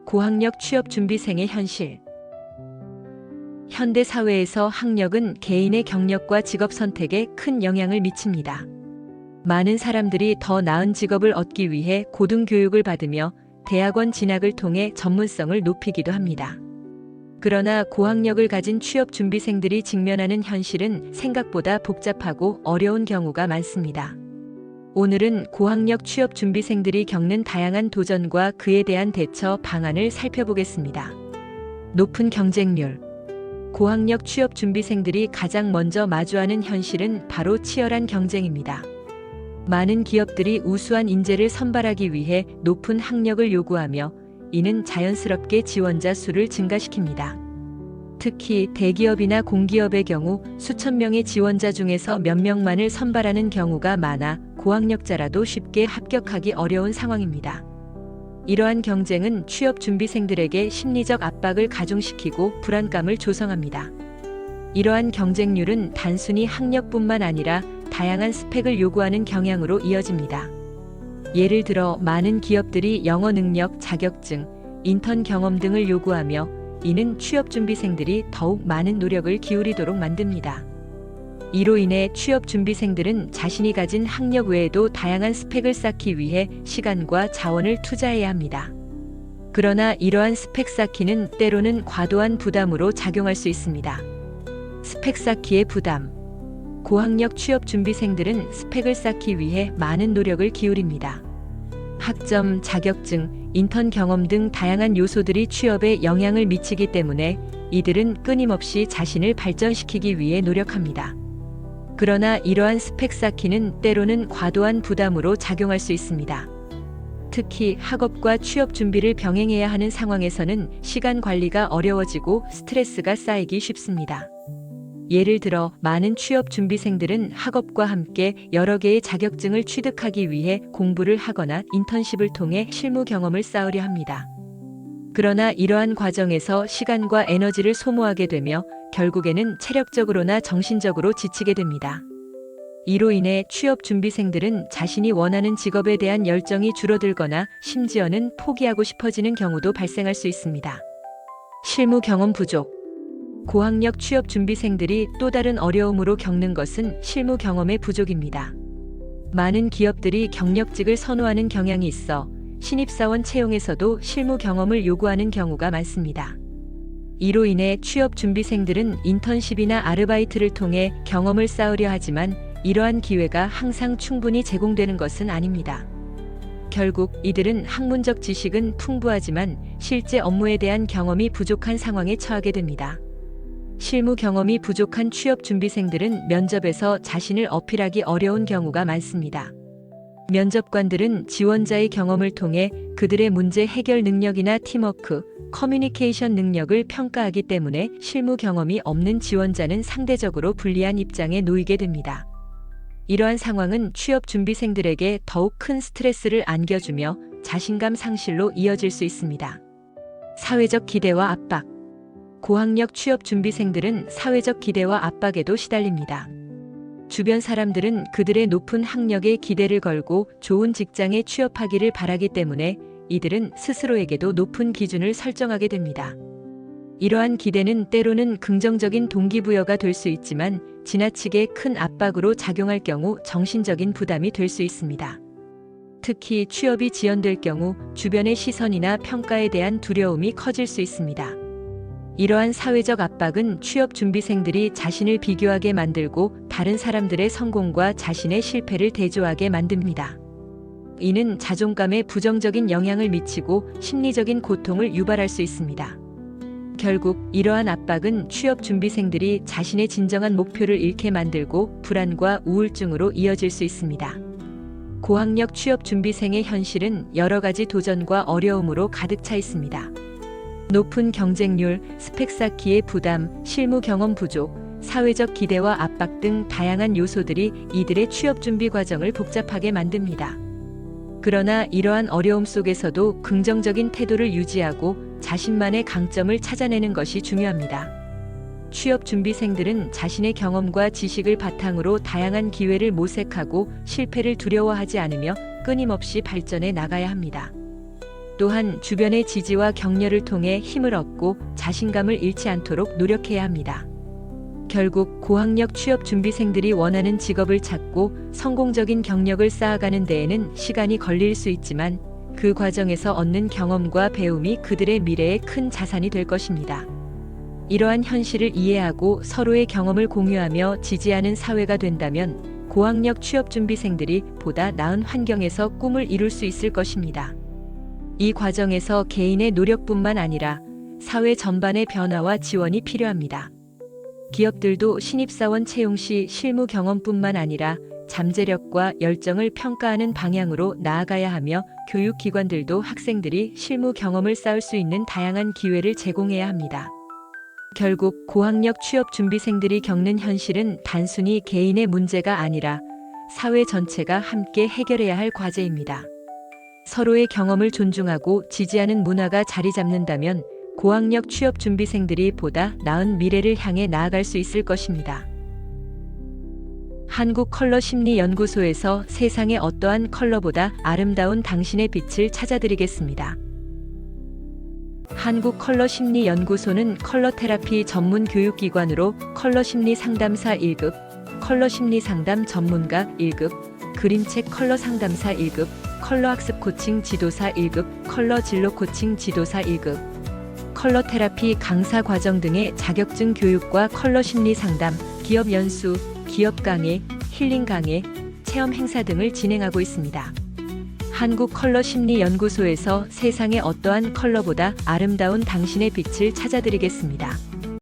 고학력 취업준비생의 현실. 현대 사회에서 학력은 개인의 경력과 직업 선택에 큰 영향을 미칩니다. 많은 사람들이 더 나은 직업을 얻기 위해 고등교육을 받으며 대학원 진학을 통해 전문성을 높이기도 합니다. 그러나 고학력을 가진 취업준비생들이 직면하는 현실은 생각보다 복잡하고 어려운 경우가 많습니다. 오늘은 고학력 취업준비생들이 겪는 다양한 도전과 그에 대한 대처 방안을 살펴보겠습니다. 높은 경쟁률. 고학력 취업준비생들이 가장 먼저 마주하는 현실은 바로 치열한 경쟁입니다. 많은 기업들이 우수한 인재를 선발하기 위해 높은 학력을 요구하며 이는 자연스럽게 지원자 수를 증가시킵니다. 특히 대기업이나 공기업의 경우 수천 명의 지원자 중에서 몇 명만을 선발하는 경우가 많아 고학력자라도 쉽게 합격하기 어려운 상황입니다. 이러한 경쟁은 취업준비생들에게 심리적 압박을 가중시키고 불안감을 조성합니다. 이러한 경쟁률은 단순히 학력뿐만 아니라 다양한 스펙을 요구하는 경향으로 이어집니다. 예를 들어 많은 기업들이 영어 능력, 자격증, 인턴 경험 등을 요구하며 이는 취업준비생들이 더욱 많은 노력을 기울이도록 만듭니다. 이로 인해 취업준비생들은 자신이 가진 학력 외에도 다양한 스펙을 쌓기 위해 시간과 자원을 투자해야 합니다. 그러나 이러한 스펙 쌓기는 때로는 과도한 부담으로 작용할 수 있습니다. 스펙 쌓기의 부담. 고학력 취업준비생들은 스펙을 쌓기 위해 많은 노력을 기울입니다. 학점, 자격증, 인턴 경험 등 다양한 요소들이 취업에 영향을 미치기 때문에 이들은 끊임없이 자신을 발전시키기 위해 노력합니다. 그러나 이러한 스펙 쌓기는 때로는 과도한 부담으로 작용할 수 있습니다. 특히 학업과 취업 준비를 병행해야 하는 상황에서는 시간 관리가 어려워지고 스트레스가 쌓이기 쉽습니다. 예를 들어 많은 취업 준비생들은 학업과 함께 여러 개의 자격증을 취득하기 위해 공부를 하거나 인턴십을 통해 실무 경험을 쌓으려 합니다. 그러나 이러한 과정에서 시간과 에너지를 소모하게 되며 결국에는 체력적으로나 정신적으로 지치게 됩니다. 이로 인해 취업 준비생들은 자신이 원하는 직업에 대한 열정이 줄어들거나 심지어는 포기하고 싶어지는 경우도 발생할 수 있습니다. 실무 경험 부족. 고학력 취업 준비생들이 또 다른 어려움으로 겪는 것은 실무 경험의 부족입니다. 많은 기업들이 경력직을 선호하는 경향이 있어 신입사원 채용에서도 실무 경험을 요구하는 경우가 많습니다. 이로 인해 취업 준비생들은 인턴십이나 아르바이트를 통해 경험을 쌓으려 하지만 이러한 기회가 항상 충분히 제공되는 것은 아닙니다. 결국 이들은 학문적 지식은 풍부하지만 실제 업무에 대한 경험이 부족한 상황에 처하게 됩니다. 실무 경험이 부족한 취업 준비생들은 면접에서 자신을 어필하기 어려운 경우가 많습니다. 면접관들은 지원자의 경험을 통해 그들의 문제 해결 능력이나 팀워크, 커뮤니케이션 능력을 평가하기 때문에 실무 경험이 없는 지원자는 상대적으로 불리한 입장에 놓이게 됩니다. 이러한 상황은 취업 준비생들에게 더욱 큰 스트레스를 안겨주며 자신감 상실로 이어질 수 있습니다. 사회적 기대와 압박. 고학력 취업 준비생들은 사회적 기대와 압박에도 시달립니다. 주변 사람들은 그들의 높은 학력에 기대를 걸고 좋은 직장에 취업하기를 바라기 때문에 이들은 스스로에게도 높은 기준을 설정하게 됩니다. 이러한 기대는 때로는 긍정적인 동기부여가 될 수 있지만 지나치게 큰 압박으로 작용할 경우 정신적인 부담이 될 수 있습니다. 특히 취업이 지연될 경우 주변의 시선이나 평가에 대한 두려움이 커질 수 있습니다. 이러한 사회적 압박은 취업 준비생들이 자신을 비교하게 만들고 다른 사람들의 성공과 자신의 실패를 대조하게 만듭니다. 이는 자존감에 부정적인 영향을 미치고 심리적인 고통을 유발할 수 있습니다. 결국 이러한 압박은 취업 준비생들이 자신의 진정한 목표를 잃게 만들고 불안과 우울증으로 이어질 수 있습니다. 고학력 취업 준비생의 현실은 여러 가지 도전과 어려움으로 가득 차 있습니다. 높은 경쟁률, 스펙 쌓기의 부담, 실무 경험 부족, 사회적 기대와 압박 등 다양한 요소들이 이들의 취업 준비 과정을 복잡하게 만듭니다. 그러나 이러한 어려움 속에서도 긍정적인 태도를 유지하고 자신만의 강점을 찾아내는 것이 중요합니다. 취업 준비생들은 자신의 경험과 지식을 바탕으로 다양한 기회를 모색하고 실패를 두려워하지 않으며 끊임없이 발전해 나가야 합니다. 또한 주변의 지지와 격려를 통해 힘을 얻고 자신감을 잃지 않도록 노력해야 합니다. 결국 고학력 취업 준비생들이 원하는 직업을 찾고 성공적인 경력을 쌓아가는 데에는 시간이 걸릴 수 있지만 그 과정에서 얻는 경험과 배움이 그들의 미래에 큰 자산이 될 것입니다. 이러한 현실을 이해하고 서로의 경험을 공유하며 지지하는 사회가 된다면 고학력 취업 준비생들이 보다 나은 환경에서 꿈을 이룰 수 있을 것입니다. 이 과정에서 개인의 노력뿐만 아니라 사회 전반의 변화와 지원이 필요합니다. 기업들도 신입사원 채용 시 실무 경험뿐만 아니라 잠재력과 열정을 평가하는 방향으로 나아가야 하며 교육기관들도 학생들이 실무 경험을 쌓을 수 있는 다양한 기회를 제공해야 합니다. 결국 고학력 취업 준비생들이 겪는 현실은 단순히 개인의 문제가 아니라 사회 전체가 함께 해결해야 할 과제입니다. 서로의 경험을 존중하고 지지하는 문화가 자리 잡는다면 고학력 취업 준비생들이 보다 나은 미래를 향해 나아갈 수 있을 것입니다. 한국컬러심리연구소에서 세상의 어떠한 컬러보다 아름다운 당신의 빛을 찾아드리겠습니다. 한국컬러심리연구소는 컬러테라피 전문 교육기관으로 컬러심리 상담사 1급, 컬러심리 상담 전문가 1급, 그림책 컬러 상담사 1급, 컬러학습 코칭 지도사 1급, 컬러 진로 코칭 지도사 1급, 컬러테라피 강사 과정 등의 자격증 교육과 컬러심리 상담, 기업 연수, 기업 강의, 힐링 강의, 체험 행사 등을 진행하고 있습니다. 한국컬러심리연구소에서 세상의 어떠한 컬러보다 아름다운 당신의 빛을 찾아드리겠습니다.